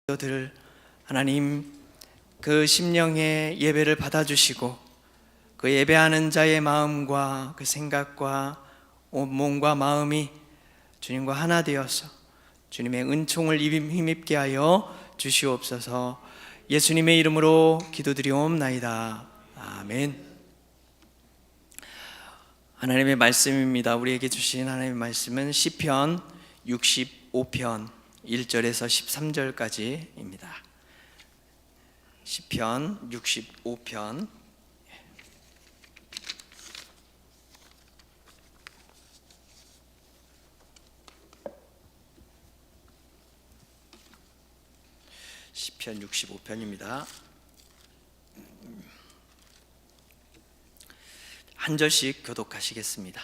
들 하나님, 그 심령의 예배를 받아주시고 그 예배하는 자의 마음과 그 생각과 몸과 마음이 주님과 하나 되어서 주님의 은총을 힘입게 하여 주시옵소서. 예수님의 이름으로 기도드리옵나이다. 아멘. 하나님의 말씀입니다. 우리에게 주신 하나님의 말씀은 시편 65편 1절에서 13절까지입니다. 시편 65편 65편입니다. 한 절씩 교독하시겠습니다.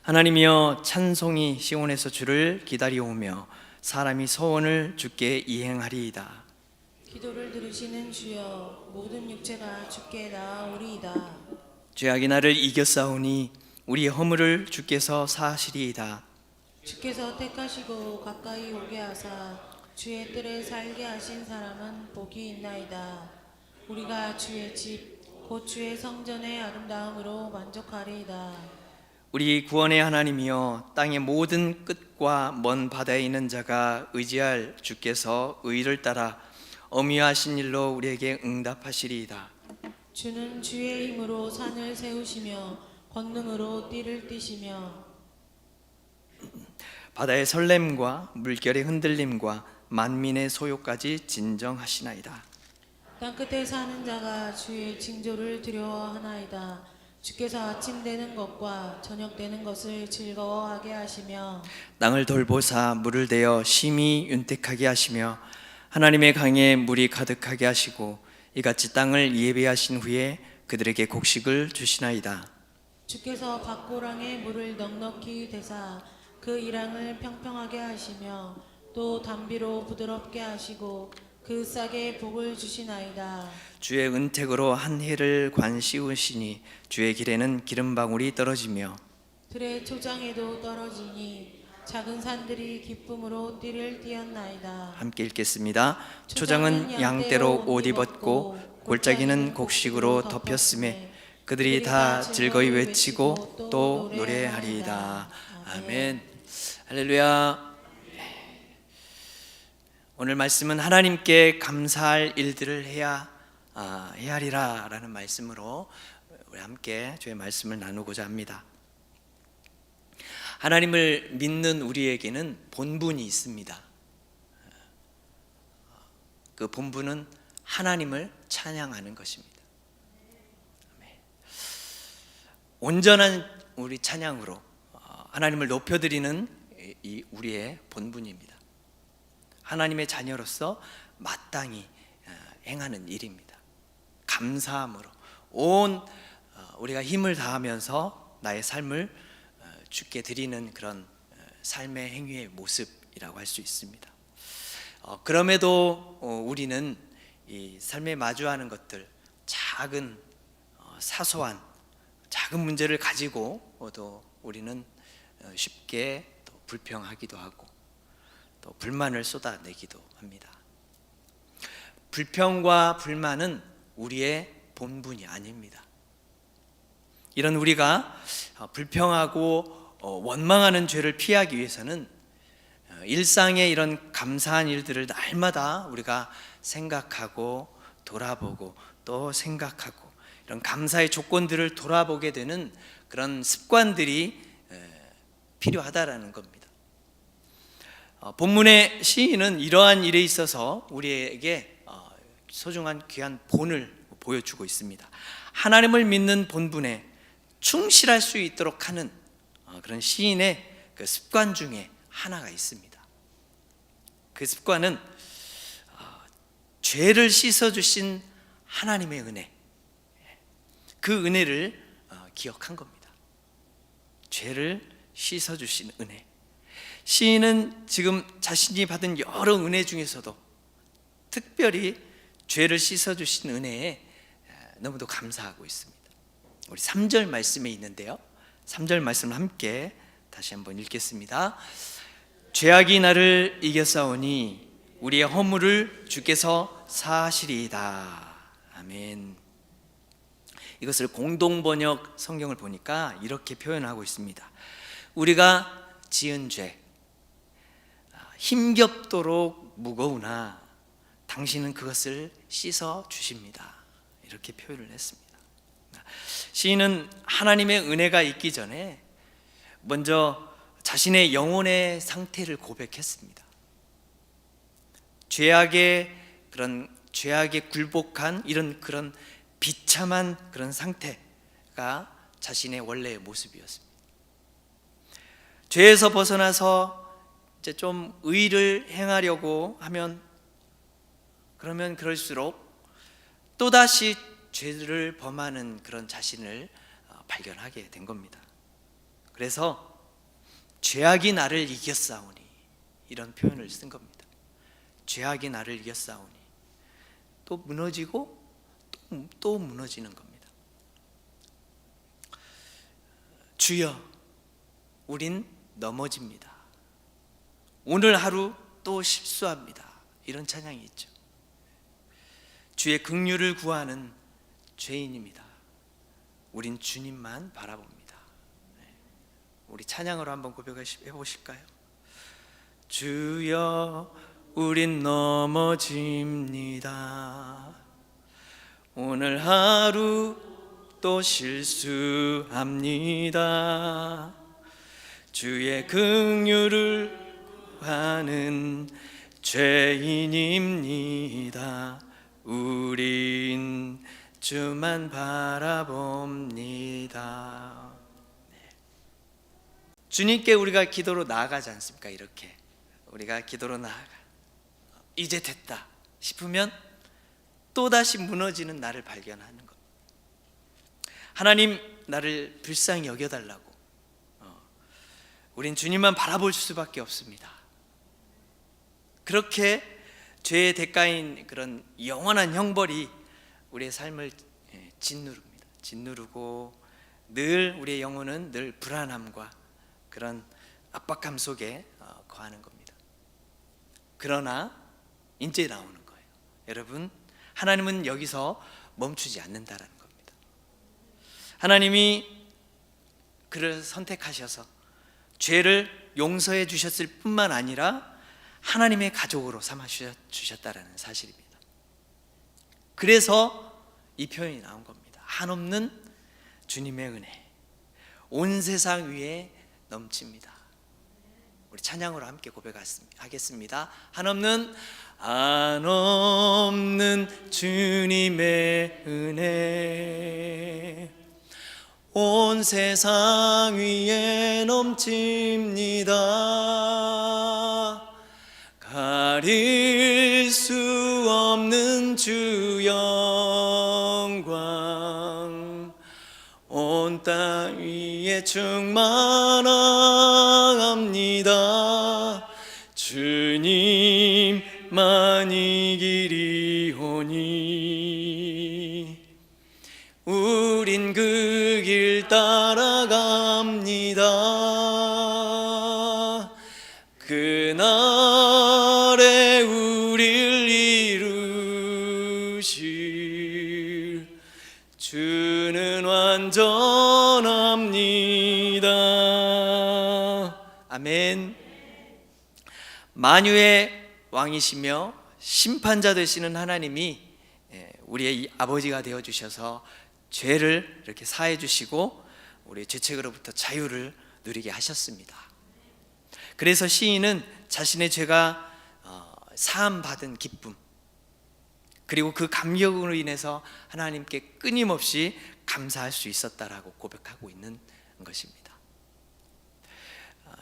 하나님이여, 찬송이 시온에서 주를 기다리오며 사람이 소원을 주께 이행하리이다. 기도를 들으시는 주여, 모든 육체가 주께 나아오리이다. 죄악이 나를 이겼사오니 우리의 허물을 주께서 사하시리이다. 주께서 택하시고 가까이 오게 하사 주의 뜰에 살게 하신 사람은 복이 있나이다. 우리가 주의 집 곧 주의 성전의 아름다움으로 만족하리이다. 우리 구원의 하나님이여, 땅의 모든 끝과 먼 바다에 있는 자가 의지할 주께서 의를 따라 어미하신 일로 우리에게 응답하시리이다. 주는 주의 힘으로 산을 세우시며 권능으로 띠를 띠시며 바다의 설렘과 물결의 흔들림과 만민의 소요까지 진정하시나이다. 땅끝에 사는 자가 주의 징조를 두려워하나이다. 주께서 아침 되는 것과 저녁 되는 것을 즐거워하게 하시며 땅을 돌보사 물을 대어 심히 윤택하게 하시며 하나님의 강에 물이 가득하게 하시고 이같이 땅을 예배하신 후에 그들에게 곡식을 주시나이다. 주께서 밭고랑에 물을 넉넉히 대사 그 이랑을 평평하게 하시며 또 담비로 부드럽게 하시고 그 싹에 복을 주시나이다. 주의 은택으로 한 해를 관 씌우시니 주의 길에는 기름방울이 떨어지며 들의 초장에도 떨어지니 작은 산들이 기쁨으로 띠를 띠었나이다. 함께 읽겠습니다. 초장은 양떼로 옷 입었고 골짜기는 곡식으로 덮였음에 그들이 다 즐거이 외치고 또 노래하리이다. 아멘. 할렐루야. 오늘 말씀은 하나님께 감사할 일들을 헤아리라 라는 말씀으로 우리 함께 주의 말씀을 나누고자 합니다. 하나님을 믿는 우리에게는 본분이 있습니다. 그 본분은 하나님을 찬양하는 것입니다. 온전한 우리 찬양으로 하나님을 높여드리는 이 우리의 본분입니다. 하나님의 자녀로서 마땅히 행하는 일입니다. 감사함으로 우리가 힘을 다하면서 나의 삶을 주께 드리는 그런 삶의 행위의 모습이라고 할 수 있습니다. 그럼에도 우리는 이 삶에 마주하는 것들, 작은 사소한 작은 문제를 가지고도 우리는 쉽게 또 불평하기도 하고 또 불만을 쏟아내기도 합니다. 불평과 불만은 우리의 본분이 아닙니다. 이런 우리가 불평하고 원망하는 죄를 피하기 위해서는 일상의 이런 감사한 일들을 날마다 우리가 생각하고 돌아보고 또 생각하고 이런 감사의 조건들을 돌아보게 되는 그런 습관들이 필요하다라는 겁니다. 본문의 시인은 이러한 일에 있어서 우리에게 소중한 귀한 본을 보여주고 있습니다. 하나님을 믿는 본분에 충실할 수 있도록 하는 그런 시인의 그 습관 중에 하나가 있습니다. 그 습관은 죄를 씻어주신 하나님의 은혜, 그 은혜를 기억한 겁니다. 죄를 씻어주신 은혜. 시인은 지금 자신이 받은 여러 은혜 중에서도 특별히 죄를 씻어주신 은혜에 너무도 감사하고 있습니다. 우리 3절 말씀에 있는데요, 3절 말씀을 함께 다시 한번 읽겠습니다. 죄악이 나를 이겼사오니 우리의 허물을 주께서 사하시리이다. 아멘. 이것을 공동번역 성경을 보니까 이렇게 표현하고 있습니다. 우리가 지은 죄 힘겹도록 무거우나 당신은 그것을 씻어 주십니다. 이렇게 표현을 했습니다. 시인은 하나님의 은혜가 있기 전에 먼저 자신의 영혼의 상태를 고백했습니다. 죄악에 굴복한 그런 비참한 그런 상태가 자신의 원래의 모습이었습니다. 죄에서 벗어나서 이제 좀 의를 행하려고 하면 그럴수록 또다시 죄를 범하는 그런 자신을 발견하게 된 겁니다. 그래서 죄악이 나를 이겼사오니 이런 표현을 쓴 겁니다. 죄악이 나를 이겼사오니 또 무너지고 또 무너지는 겁니다. 주여, 우린 넘어집니다. 오늘 하루 또 실수합니다. 이런 찬양이 있죠. 주의 긍휼을 구하는 죄인입니다. 우린 주님만 바라봅니다. 우리 찬양으로 한번 고백해 보실까요? 주여, 우린 넘어집니다. 오늘 하루 또 실수합니다. 주의 긍휼을 구하는 죄인입니다. 우린 주만 바라봅니다. 주님께 우리가 기도로 나아가지 않습니까? 이렇게 우리가 기도로 나아가 이제 됐다 싶으면 또다시 무너지는 나를 발견하는 것. 하나님, 나를 불쌍히 여겨달라고 우린 주님만 바라볼 수밖에 없습니다. 그렇게 죄의 대가인 그런 영원한 형벌이 우리의 삶을 짓누릅니다. 짓누르고 늘 우리의 영혼은 늘 불안함과 그런 압박감 속에 거하는 겁니다. 그러나 이제 나오는 거예요. 여러분, 하나님은 여기서 멈추지 않는다라는 겁니다. 하나님이 그를 선택하셔서 죄를 용서해 주셨을 뿐만 아니라 하나님의 가족으로 삼아 주셨다라는 사실입니다. 그래서 이 표현이 나온 겁니다. 한없는 주님의 은혜 온 세상 위에 넘칩니다. 우리 찬양으로 함께 고백하겠습니다. 한없는 주님의 은혜 온 세상 위에 넘칩니다. 가릴 수 없는 주 영광 온 땅 위에 충만합니다. 주님만 이기리오니 우린 그 길 따라갑니다. 그날에 우릴 이루실 주는 완전합니다. 아멘. 만유의 왕이시며 심판자 되시는 하나님이 우리의 아버지가 되어주셔서 죄를 이렇게 사해 주시고 우리의 죄책으로부터 자유를 누리게 하셨습니다. 그래서 시인은 자신의 죄가 사함받은 기쁨 그리고 그 감격으로 인해서 하나님께 끊임없이 감사할 수 있었다라고 고백하고 있는 것입니다.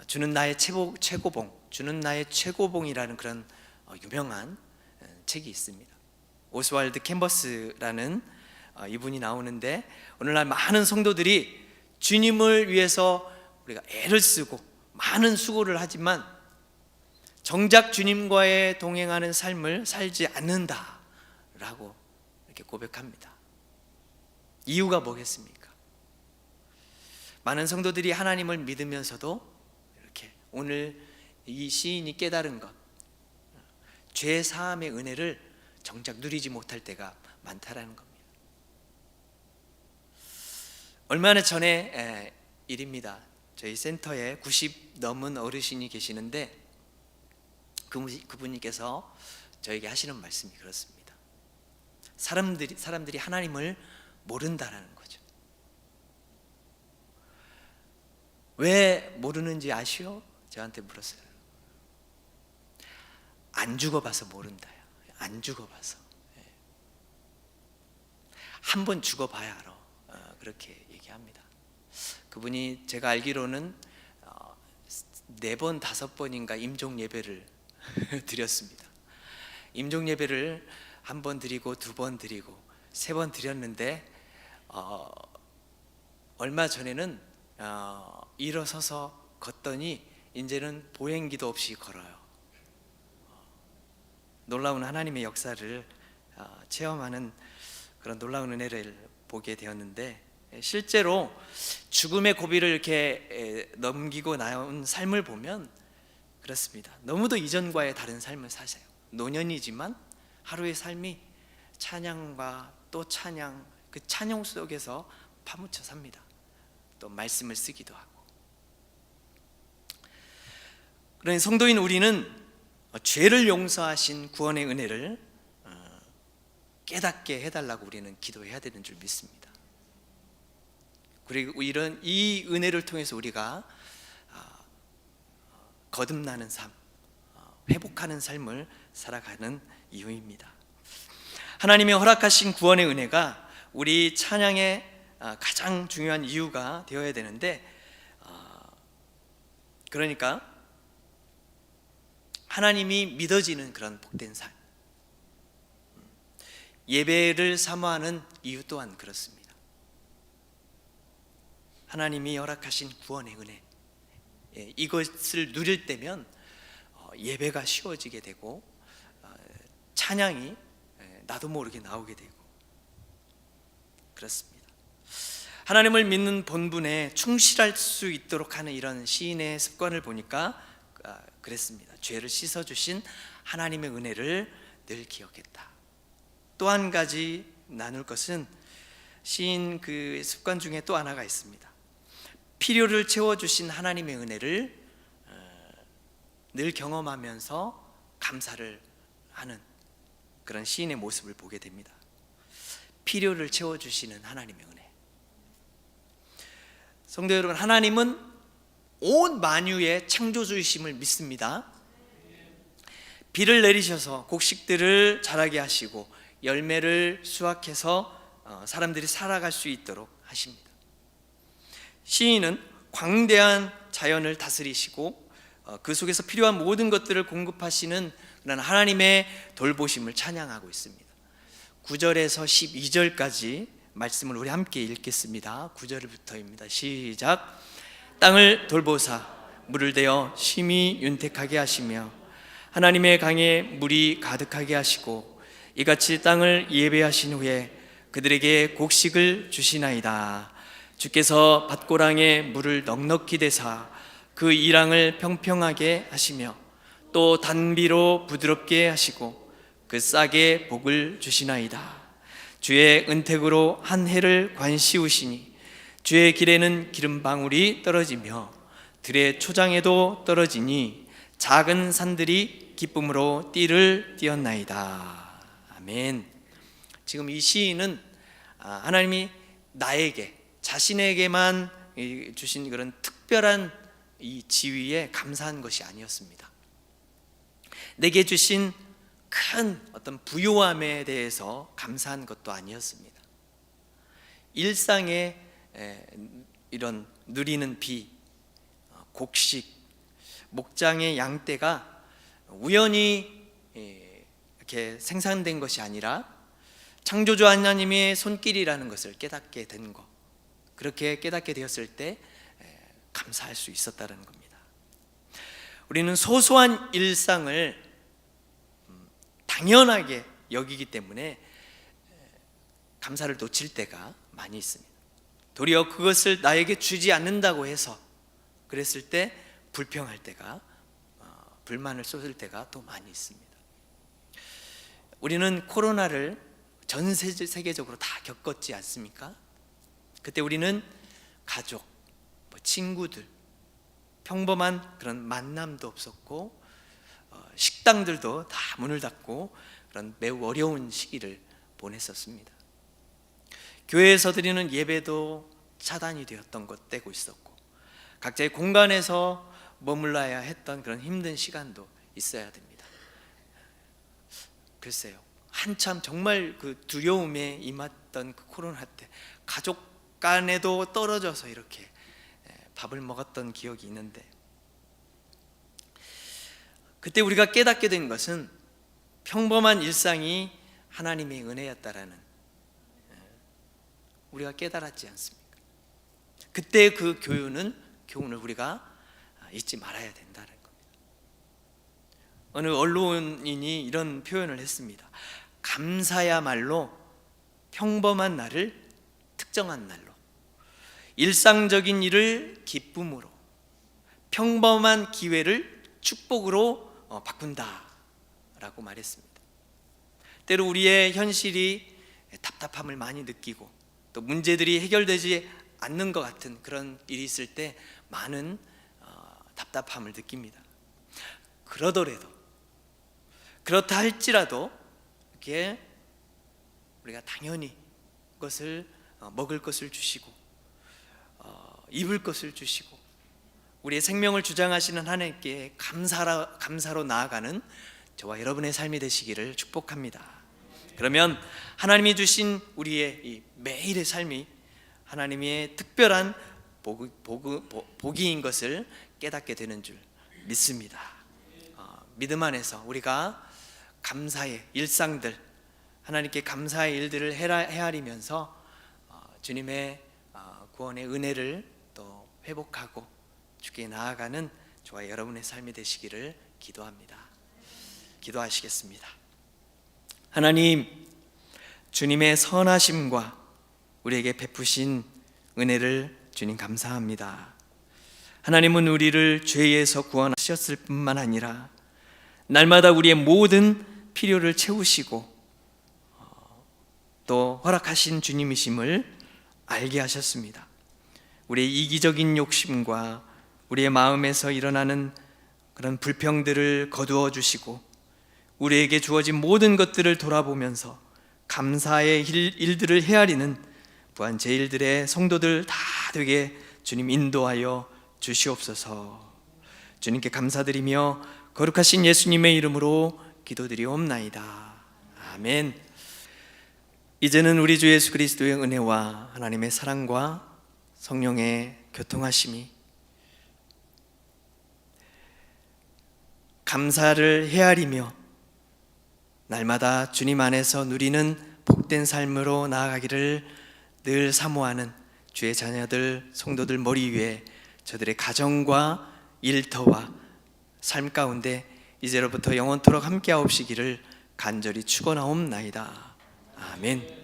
주는 나의 최고봉, 주는 나의 최고봉이라는 그런 유명한 책이 있습니다. 오스왈드 캔버스라는 이분이 나오는데 오늘날 많은 성도들이 주님을 위해서 우리가 애를 쓰고 많은 수고를 하지만 정작 주님과의 동행하는 삶을 살지 않는다라고 이렇게 고백합니다. 이유가 뭐겠습니까? 많은 성도들이 하나님을 믿으면서도 이렇게 오늘 이 시인이 깨달은 것, 죄 사함의 은혜를 정작 누리지 못할 때가 많다라는 겁니다. 얼마 전에 일입니다. 저희 센터에 90 넘은 어르신이 계시는데 그분께서 저에게 하시는 말씀이 그렇습니다. 사람들이 하나님을 모른다라는 거죠. 왜 모르는지 아시오? 저한테 물었어요. 안 죽어봐서 모른다요. 안 죽어봐서. 한번 죽어봐야 알아. 그렇게 얘기합니다. 그분이 제가 알기로는 4번, 5번인가 임종 예배를 드렸습니다. 임종 예배를 1번 드리고 2번 드리고 3번 드렸는데 얼마 전에는 일어서서 걷더니 이제는 보행기도 없이 걸어요. 놀라운 하나님의 역사를 체험하는 그런 놀라운 은혜를 보게 되었는데, 실제로 죽음의 고비를 이렇게 넘기고 나온 삶을 보면 그렇습니다. 너무도 이전과의 다른 삶을 사세요. 노년이지만 하루의 삶이 찬양과 또 찬양, 그 찬양 속에서 파묻혀 삽니다. 또 말씀을 쓰기도 하고. 그러니 성도인 우리는 죄를 용서하신 구원의 은혜를 깨닫게 해달라고 우리는 기도해야 되는 줄 믿습니다. 그리고 이 은혜를 통해서 우리가 거듭나는 삶, 회복하는 삶을 살아가는 이유입니다. 하나님이 허락하신 구원의 은혜가 우리 찬양의 가장 중요한 이유가 되어야 되는데, 그러니까 하나님이 믿어지는 그런 복된 삶, 예배를 사모하는 이유 또한 그렇습니다. 하나님이 허락하신 구원의 은혜, 이것을 누릴 때면 예배가 쉬워지게 되고 찬양이 나도 모르게 나오게 되고 그렇습니다. 하나님을 믿는 본분에 충실할 수 있도록 하는 이런 시인의 습관을 보니까 그랬습니다. 죄를 씻어주신 하나님의 은혜를 늘 기억했다. 또 한 가지 나눌 것은 시인 그 습관 중에 또 하나가 있습니다. 필요를 채워주신 하나님의 은혜를 늘 경험하면서 감사를 하는 그런 시인의 모습을 보게 됩니다. 필요를 채워주시는 하나님의 은혜. 성도 여러분, 하나님은 온 만유의 창조주이심을 믿습니다. 비를 내리셔서 곡식들을 자라게 하시고 열매를 수확해서 사람들이 살아갈 수 있도록 하십니다. 시인은 광대한 자연을 다스리시고 그 속에서 필요한 모든 것들을 공급하시는 그런 하나님의 돌보심을 찬양하고 있습니다. 9절에서 12절까지 말씀을 우리 함께 읽겠습니다. 9절부터입니다. 시작. 땅을 돌보사 물을 대어 심히 윤택하게 하시며 하나님의 강에 물이 가득하게 하시고 이같이 땅을 예배하신 후에 그들에게 곡식을 주시나이다. 주께서 밭고랑에 물을 넉넉히 대사 그 이랑을 평평하게 하시며 또 단비로 부드럽게 하시고 그 싹에 복을 주시나이다. 주의 은택으로 한 해를 관시우시니 주의 길에는 기름방울이 떨어지며 들의 초장에도 떨어지니 작은 산들이 기쁨으로 띠를 띄었나이다. 아멘. 지금 이 시인은 하나님이 나에게, 자신에게만 주신 그런 특별한 이 지위에 감사한 것이 아니었습니다. 내게 주신 큰 어떤 부요함에 대해서 감사한 것도 아니었습니다. 일상에 이런 누리는 비, 곡식, 목장의 양떼가 우연히 이렇게 생산된 것이 아니라 창조주 하나님의 손길이라는 것을 깨닫게 된 것, 그렇게 깨닫게 되었을 때 감사할 수 있었다는 겁니다. 우리는 소소한 일상을 당연하게 여기기 때문에 감사를 놓칠 때가 많이 있습니다. 도리어 그것을 나에게 주지 않는다고 해서 그랬을 때 불평할 때가, 불만을 쏟을 때가 또 많이 있습니다. 우리는 코로나를 전 세계적으로 다 겪었지 않습니까? 그때 우리는 가족, 친구들, 평범한 그런 만남도 없었고 식당들도 다 문을 닫고 그런 매우 어려운 시기를 보냈었습니다. 교회에서 드리는 예배도 차단이 되었던 것 때고 있었고 각자의 공간에서 머물러야 했던 그런 힘든 시간도 있어야 됩니다. 글쎄요, 한참 정말 그 두려움에 임했던 그 코로나 때 가족 간에도 떨어져서 이렇게 밥을 먹었던 기억이 있는데, 그때 우리가 깨닫게 된 것은 평범한 일상이 하나님의 은혜였다라는, 우리가 깨달았지 않습니까? 그때 그 교훈을 우리가 잊지 말아야 된다는 겁니다. 어느 언론인이 이런 표현을 했습니다. 감사야말로 평범한 날을 특정한 날로, 일상적인 일을 기쁨으로, 평범한 기회를 축복으로 바꾼다라고 말했습니다. 때로 우리의 현실이 답답함을 많이 느끼고 또 문제들이 해결되지 않는 것 같은 그런 일이 있을 때 많은 답답함을 느낍니다. 그렇다 할지라도 이렇게 우리가 당연히 그것을 먹을 것을 주시고 입을 것을 주시고 우리의 생명을 주장하시는 하나님께 감사로 나아가는 저와 여러분의 삶이 되시기를 축복합니다. 그러면 하나님이 주신 우리의 이 매일의 삶이 하나님의 특별한 복이인 것을 깨닫게 되는 줄 믿습니다. 믿음 안에서 우리가 감사의 일상들, 하나님께 감사의 일들을 헤아리면서 주님의 구원의 은혜를 또 회복하고 주께 나아가는 저와 여러분의 삶이 되시기를 기도합니다. 기도하시겠습니다. 하나님, 주님의 선하심과 우리에게 베푸신 은혜를 주님 감사합니다. 하나님은 우리를 죄에서 구원하셨을 뿐만 아니라 날마다 우리의 모든 필요를 채우시고 또 허락하신 주님이심을 알게 하셨습니다. 우리의 이기적인 욕심과 우리의 마음에서 일어나는 그런 불평들을 거두어 주시고 우리에게 주어진 모든 것들을 돌아보면서 감사의 일들을 헤아리는 부한 제일들의 성도들 다 되게 주님 인도하여 주시옵소서. 주님께 감사드리며 거룩하신 예수님의 이름으로 기도드리옵나이다. 아멘. 이제는 우리 주 예수 그리스도의 은혜와 하나님의 사랑과 성령의 교통하심이 감사를 헤아리며 날마다 주님 안에서 누리는 복된 삶으로 나아가기를 늘 사모하는 주의 자녀들, 성도들 머리 위에 저들의 가정과 일터와 삶 가운데 이제로부터 영원토록 함께하옵시기를 간절히 축원하옵나이다. 아멘.